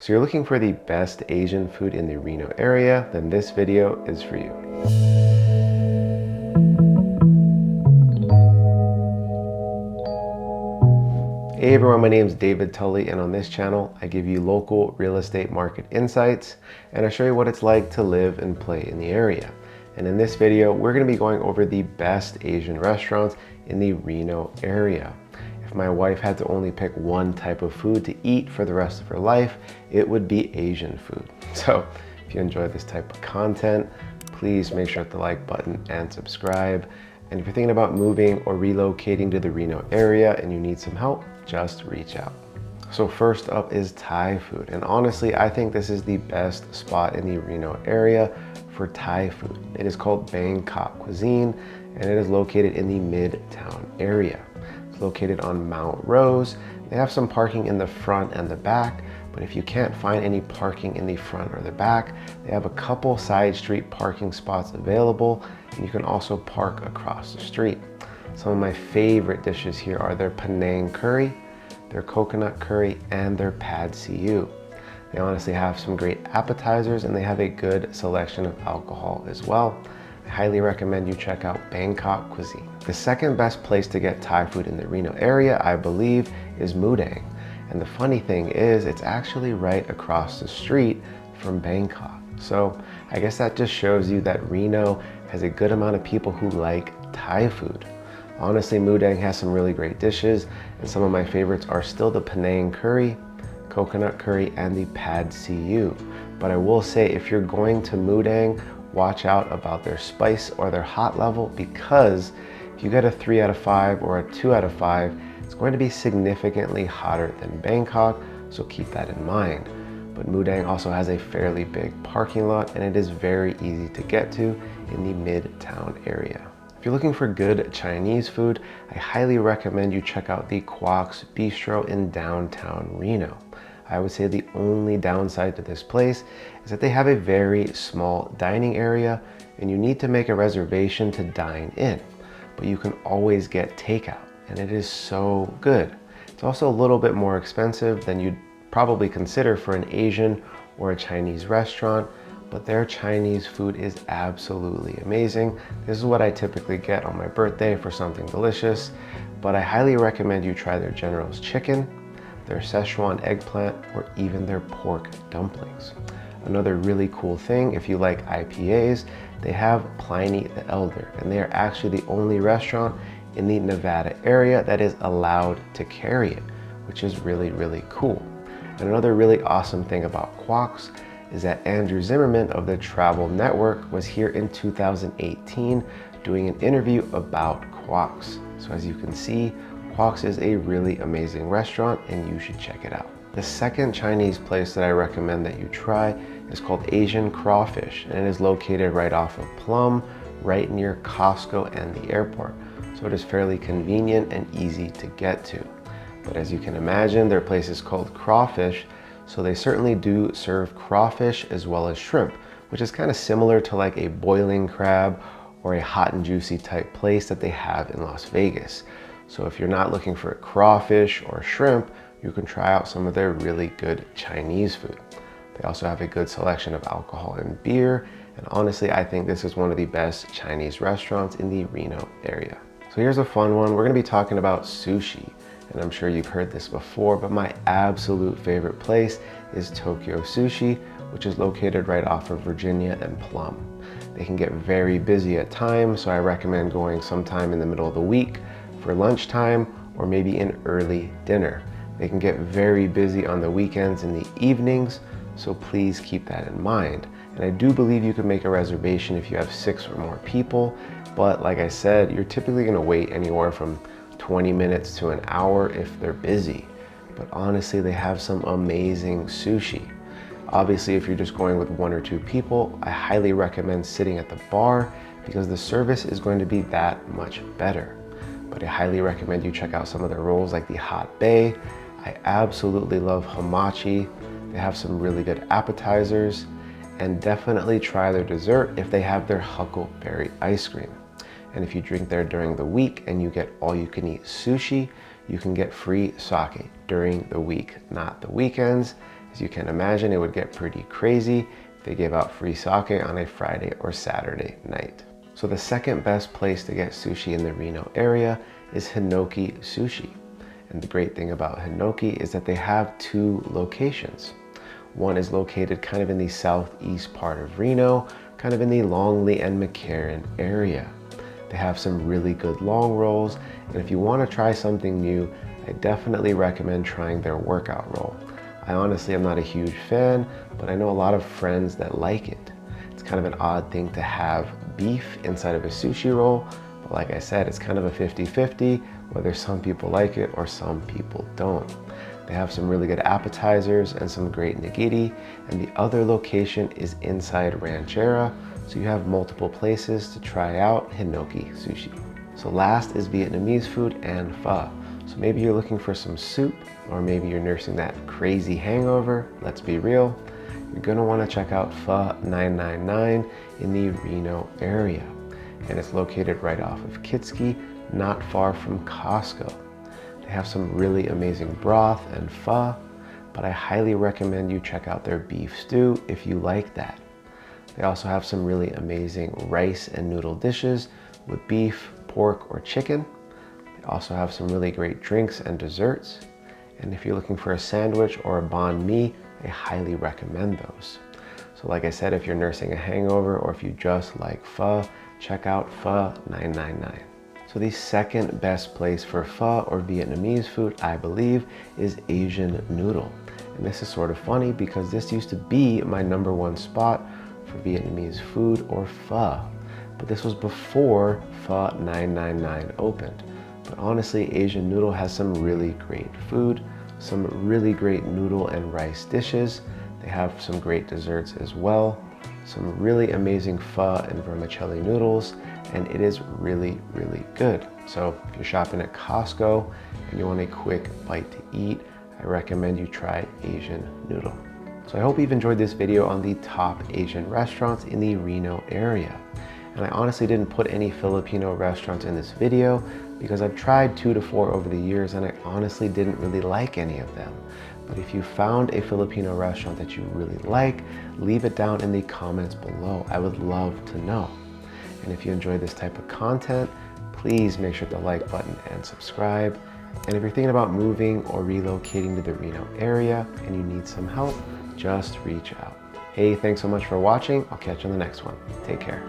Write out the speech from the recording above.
So you're looking for the best Asian food in the Reno area, then this video is for you. Hey everyone, my name is David Tully, and on this channel I give you local real estate market insights and I show you what it's like to live and play in the area. And in this video we're going to be going over the best Asian restaurants in the Reno area. If my wife had to only pick one type of food to eat for the rest of her life, it would be Asian food. So if you enjoy this type of content, please make sure to hit the like button and subscribe. And if you're thinking about moving or relocating to the Reno area and you need some help, just reach out. So first up is Thai food. And honestly, I think this is the best spot in the Reno area for Thai food. It is called Bangkok Cuisine and it is located in the Midtown area. Located on Mount Rose. They have some parking in the front and the back, but if you can't find any parking in the front or the back, they have a couple side street parking spots available, and you can also park across the street. Some of my favorite dishes here are their Penang curry, their coconut curry, and their pad see ew. They honestly have some great appetizers and they have a good selection of alcohol as well. I highly recommend you check out Bangkok Cuisine. The second best place to get Thai food in the Reno area, I believe, is Moo Dang. And the funny thing is, it's actually right across the street from Bangkok. So I guess that just shows you that Reno has a good amount of people who like Thai food. Honestly, Moo Dang has some really great dishes, and some of my favorites are still the Penang curry, coconut curry, and the pad see ew. But I will say, if you're going to Moo Dang, watch out about their spice or their hot level, because if you get a 3 out of 5 or a 2 out of 5, it's going to be significantly hotter than Bangkok, so keep that in mind. But Moo Dang also has a fairly big parking lot and it is very easy to get to in the Midtown area. If you're looking for good Chinese food, I highly recommend you check out the Kwoks Bistro in downtown Reno. I would say the only downside to this place is that they have a very small dining area and you need to make a reservation to dine in, but you can always get takeout and it is so good. It's also a little bit more expensive than you'd probably consider for an Asian or a Chinese restaurant, but their Chinese food is absolutely amazing. This is what I typically get on my birthday for something delicious, but I highly recommend you try their General's chicken, their Szechuan eggplant, or even their pork dumplings. Another really cool thing, if you like IPAs, they have Pliny the Elder, and they are actually the only restaurant in the Nevada area that is allowed to carry it, which is really, really cool. And another really awesome thing about Kwoks is that Andrew Zimmerman of the Travel Network was here in 2018 doing an interview about Kwoks. So as you can see, Kwoks is a really amazing restaurant and you should check it out. The second Chinese place that I recommend that you try is called Asian Crawfish, and it is located right off of Plum, right near Costco and the airport. So it is fairly convenient and easy to get to. But as you can imagine, their place is called Crawfish, so they certainly do serve crawfish as well as shrimp, which is kind of similar to like a boiling crab or a hot and juicy type place that they have in Las Vegas. So if you're not looking for crawfish or shrimp, you can try out some of their really good Chinese food. They also have a good selection of alcohol and beer, and honestly, I think this is one of the best Chinese restaurants in the Reno area. So here's a fun one. We're gonna be talking about sushi, and I'm sure you've heard this before, but my absolute favorite place is Tokyo Sushi, which is located right off of Virginia and Plum. They can get very busy at times, so I recommend going sometime in the middle of the week for lunchtime or maybe an early dinner. They can get very busy on the weekends in the evenings, so please keep that in mind. And I do believe you can make a reservation if you have 6 or more people, but like I said, you're typically gonna wait anywhere from 20 minutes to an hour if they're busy. But honestly, they have some amazing sushi. Obviously, if you're just going with 1 or 2 people, I highly recommend sitting at the bar because the service is going to be that much better. But I highly recommend you check out some of their rolls like the hot bae. I absolutely love hamachi. They have some really good appetizers, and definitely try their dessert if they have their huckleberry ice cream. And if you drink there during the week and you get all you can eat sushi, you can get free sake during the week, not the weekends. As you can imagine, it would get pretty crazy if they gave out free sake on a Friday or Saturday night. So the second best place to get sushi in the Reno area is Hinoki Sushi. And the great thing about Hinoki is that they have two locations. One is located kind of in the southeast part of Reno, kind of in the Longley and McCarran area. They have some really good long rolls, and if you want to try something new, I definitely recommend trying their workout roll. I honestly am not a huge fan, but I know a lot of friends that like it. It's kind of an odd thing to have beef inside of a sushi roll, but like I said, it's kind of a 50-50, whether some people like it or some people don't. They have some really good appetizers and some great nigiri, and the other location is inside Ranchera, so you have multiple places to try out Hinoki Sushi. So last is Vietnamese food and pho. So maybe you're looking for some soup, or maybe you're nursing that crazy hangover. Let's be real, you're gonna wanna check out Pho 999 in the Reno area. And it's located right off of Kitski, not far from Costco. They have some really amazing broth and pho, but I highly recommend you check out their beef stew if you like that. They also have some really amazing rice and noodle dishes with beef, pork, or chicken. They also have some really great drinks and desserts. And if you're looking for a sandwich or a banh mi, I highly recommend those. So like I said, if you're nursing a hangover or if you just like pho, check out Pho 999. So the second best place for pho or Vietnamese food, I believe, is Asian Noodle. And this is sort of funny because this used to be my #1 spot for Vietnamese food or pho. But this was before Pho 999 opened. But honestly, Asian Noodle has some really great food, some really great noodle and rice dishes. They have some great desserts as well, some really amazing pho and vermicelli noodles, and it is really, really good. So if you're shopping at Costco and you want a quick bite to eat, I recommend you try Asian Noodle. So I hope you've enjoyed this video on the top Asian restaurants in the Reno area. And I honestly didn't put any Filipino restaurants in this video because I've tried 2 to 4 over the years and I honestly didn't really like any of them. But if you found a Filipino restaurant that you really like, leave it down in the comments below. I would love to know. And if you enjoy this type of content, please make sure to like button and subscribe. And if you're thinking about moving or relocating to the Reno area and you need some help, just reach out. Hey, thanks so much for watching. I'll catch you on the next one. Take care.